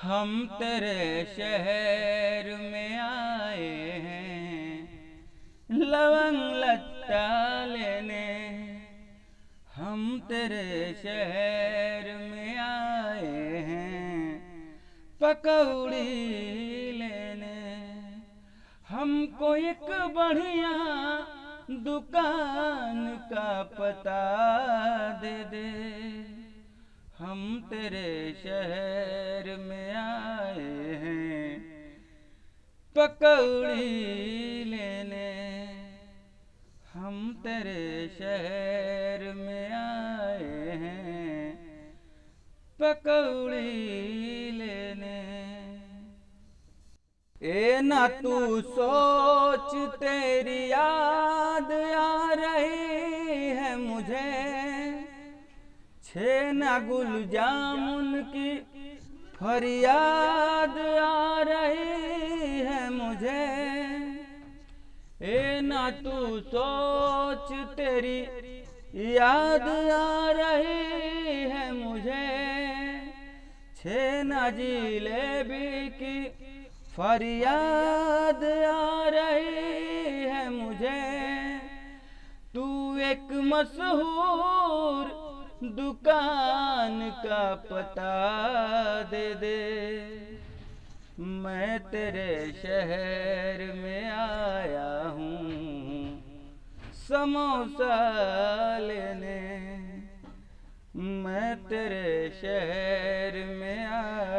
हम तेरे शहर में आए हैं लवंग लत्ता लेने। हम तेरे शहर में आए हैं पकौड़ी लेने। हमको एक बढ़िया दुकान का पता दे दे। हम तेरे शहर में आए हैं पकौड़ी लेने। हम तेरे शहर में आए हैं पकौड़ी लेने। ए ना तू सोच तेरी याद आ रही है मुझे। छेना गुल जामुन की फरियाद आ रही है मुझे। ए ना तू सोच तेरी याद आ रही है मुझे। छेना जिलेबी की फरियाद आ रही है मुझे। तू एक मशहूर दुकान का पता दे दे। मैं तेरे शहर में आया हूँ समोसा लेने। मैं तेरे शहर में आया